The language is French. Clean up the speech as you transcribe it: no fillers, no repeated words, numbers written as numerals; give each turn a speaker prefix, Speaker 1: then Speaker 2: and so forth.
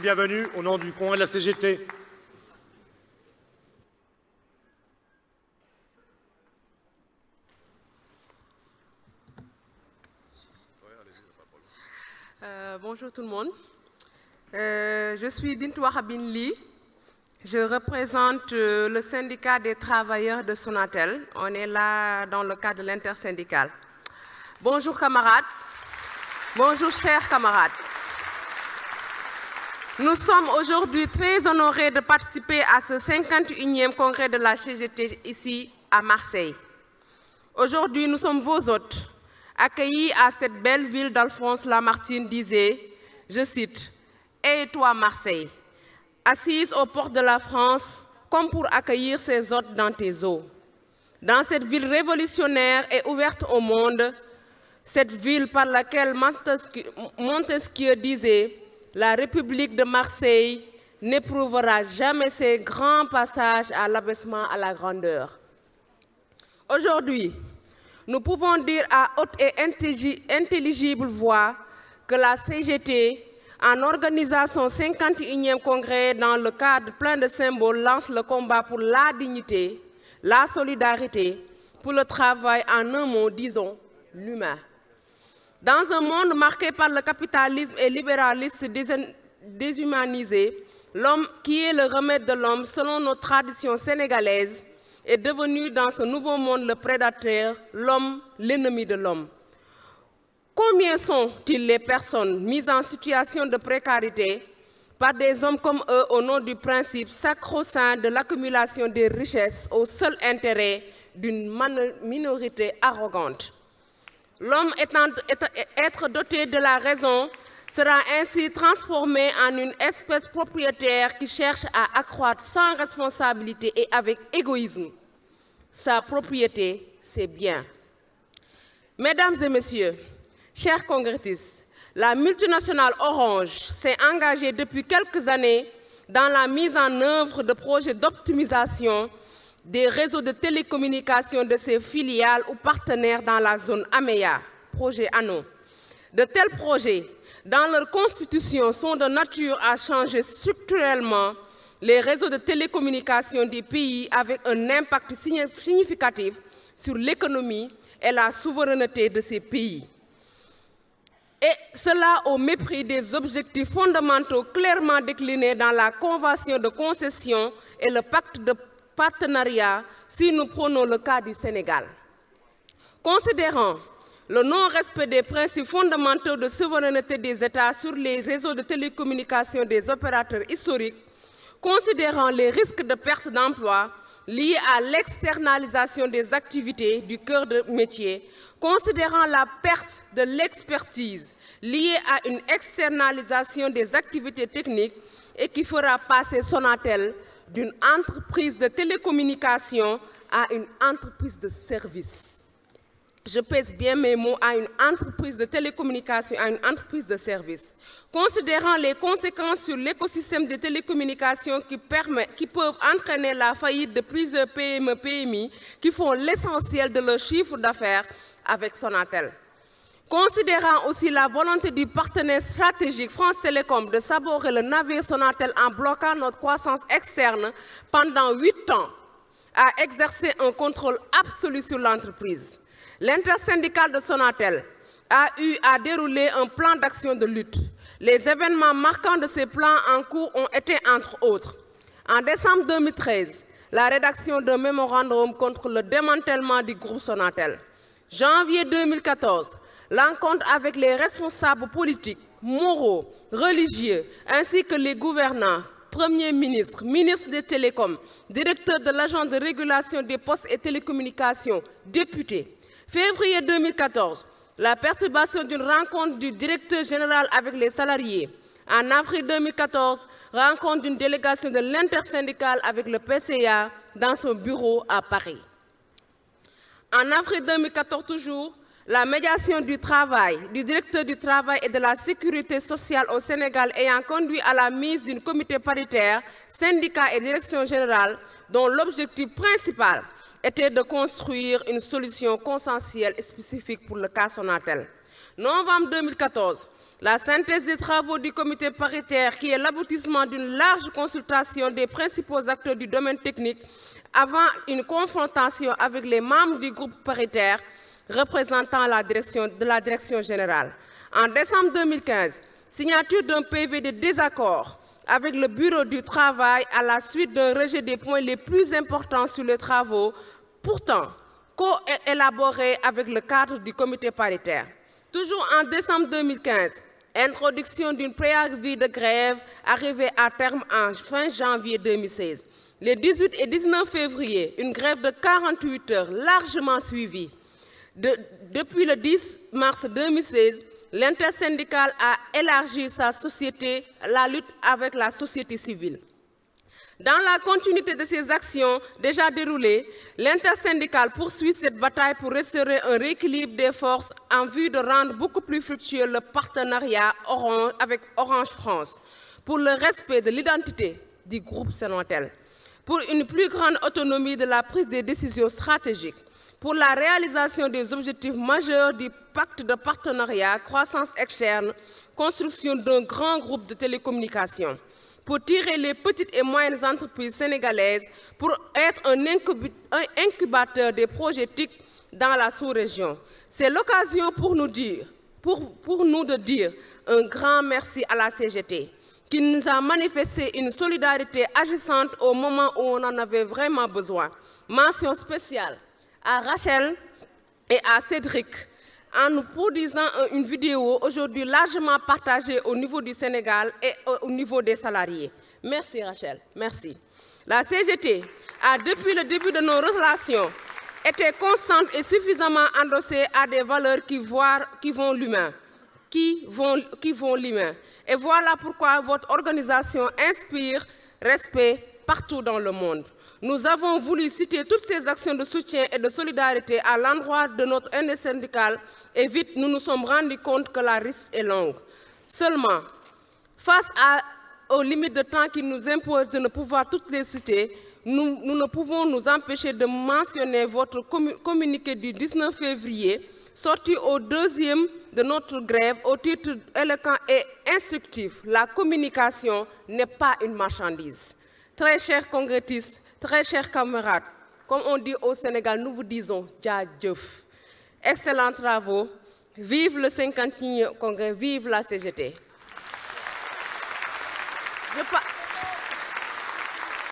Speaker 1: Bienvenue au nom du Congrès de la CGT.
Speaker 2: Bonjour tout le monde. Je suis Bintou Wahhabine Ly. Je représente le syndicat des travailleurs de Sonatel. On est là dans le cadre de l'intersyndicale. Bonjour camarades. Bonjour chers camarades. Nous sommes aujourd'hui très honorés de participer à ce 51e congrès de la CGT ici à Marseille. Aujourd'hui, nous sommes vos hôtes, accueillis à cette belle ville d'Alphonse Lamartine disait, je cite, « Et toi Marseille, assise aux portes de la France, comme pour accueillir ses hôtes dans tes eaux. » Dans cette ville révolutionnaire et ouverte au monde, cette ville par laquelle Montesquieu disait « La République de Marseille n'éprouvera jamais ses grands passages à l'abaissement à la grandeur. » Aujourd'hui, nous pouvons dire à haute et intelligible voix que la CGT, en organisant son 51e congrès dans le cadre plein de symboles, lance le combat pour la dignité, la solidarité, pour le travail, en un mot, disons, l'humain. Dans un monde marqué par le capitalisme et libéralisme déshumanisé, l'homme qui est le remède de l'homme selon nos traditions sénégalaises est devenu dans ce nouveau monde le prédateur, l'homme, l'ennemi de l'homme. Combien sont-ils les personnes mises en situation de précarité par des hommes comme eux au nom du principe sacro-saint de l'accumulation des richesses au seul intérêt d'une minorité arrogante? L'homme être doté de la raison sera ainsi transformé en une espèce propriétaire qui cherche à accroître sans responsabilité et avec égoïsme sa propriété, ses biens. Mesdames et messieurs, chers congressistes, la multinationale Orange s'est engagée depuis quelques années dans la mise en œuvre de projets d'optimisation des réseaux de télécommunications de ses filiales ou partenaires dans la zone AMEA, projet ANO. De tels projets, dans leur constitution, sont de nature à changer structurellement les réseaux de télécommunications des pays avec un impact significatif sur l'économie et la souveraineté de ces pays. Et cela au mépris des objectifs fondamentaux clairement déclinés dans la Convention de concession et le pacte de partenariat si nous prenons le cas du Sénégal. Considérant le non-respect des principes fondamentaux de souveraineté des États sur les réseaux de télécommunications des opérateurs historiques, considérant les risques de perte d'emploi liés à l'externalisation des activités du cœur de métier, considérant la perte de l'expertise liée à une externalisation des activités techniques et qui fera passer Sonatel d'une entreprise de télécommunication à une entreprise de service. Je pèse bien mes mots, à une entreprise de télécommunication, à une entreprise de service. Considérant les conséquences sur l'écosystème des télécommunications qui peuvent entraîner la faillite de plusieurs PME, PMI qui font l'essentiel de leur chiffre d'affaires avec Sonatel. Considérant aussi la volonté du partenaire stratégique France Télécom de saboter le navire Sonatel en bloquant notre croissance externe pendant 8 ans, a exercé un contrôle absolu sur l'entreprise. L'intersyndicale de Sonatel a eu à dérouler un plan d'action de lutte. Les événements marquants de ces plans en cours ont été entre autres. En décembre 2013, la rédaction d'un mémorandum contre le démantèlement du groupe Sonatel. Janvier 2014, l'encontre avec les responsables politiques, moraux, religieux, ainsi que les gouvernants, Premier ministre, ministre des Télécoms, directeur de l'Agence de régulation des postes et télécommunications, député. Février 2014, la perturbation d'une rencontre du directeur général avec les salariés. En avril 2014, rencontre d'une délégation de l'intersyndicale avec le PCA dans son bureau à Paris. En avril 2014 toujours, la médiation du travail, du directeur du travail et de la sécurité sociale au Sénégal ayant conduit à la mise d'un comité paritaire, syndicat et direction générale, dont l'objectif principal était de construire une solution consensuelle et spécifique pour le cas Sonatel. Novembre 2014, La synthèse des travaux du comité paritaire, qui est l'aboutissement d'une large consultation des principaux acteurs du domaine technique avant une confrontation avec les membres du groupe paritaire représentant la direction générale. En décembre 2015, signature d'un PV de désaccord avec le bureau du travail à la suite d'un rejet des points les plus importants sur les travaux, pourtant co-élaborés avec le cadre du comité paritaire. Toujours en décembre 2015, introduction d'une préavis de grève arrivée à terme en fin janvier 2016. Les 18 et 19 février, une grève de 48 heures largement suivie. Depuis le 10 mars 2016, l'intersyndicale a élargi la lutte avec la société civile. Dans la continuité de ces actions déjà déroulées, l'intersyndicale poursuit cette bataille pour restaurer un rééquilibre des forces en vue de rendre beaucoup plus fructueux le partenariat avec Orange France, pour le respect de l'identité du groupe Sonatel, pour une plus grande autonomie de la prise des décisions stratégiques, pour la réalisation des objectifs majeurs du pacte de partenariat, croissance externe, construction d'un grand groupe de télécommunications, pour tirer les petites et moyennes entreprises sénégalaises, pour être un incubateur des projets TIC dans la sous-région. C'est l'occasion pour nous de dire un grand merci à la CGT, qui nous a manifesté une solidarité agissante au moment où on en avait vraiment besoin. Mention spéciale à Rachel et à Cédric, en nous produisant une vidéo aujourd'hui largement partagée au niveau du Sénégal et au niveau des salariés. Merci Rachel, merci. La CGT a, depuis le début de nos relations, été constante et suffisamment endossée à des valeurs qui vont l'humain. Et voilà pourquoi votre organisation inspire respect partout dans le monde. Nous avons voulu citer toutes ces actions de soutien et de solidarité à l'endroit de notre intersyndicale et vite nous nous sommes rendus compte que la liste est longue. Seulement, face aux limites de temps qui nous imposent de ne pouvoir toutes les citer, nous ne pouvons nous empêcher de mentionner votre communiqué du 19 février, sorti au deuxième de notre grève au titre éloquent et instructif. La communication n'est pas une marchandise. Très chers congressistes, très chers camarades, comme on dit au Sénégal, nous vous disons jaajëf. Excellents travaux. Vive le 51e congrès, vive la CGT.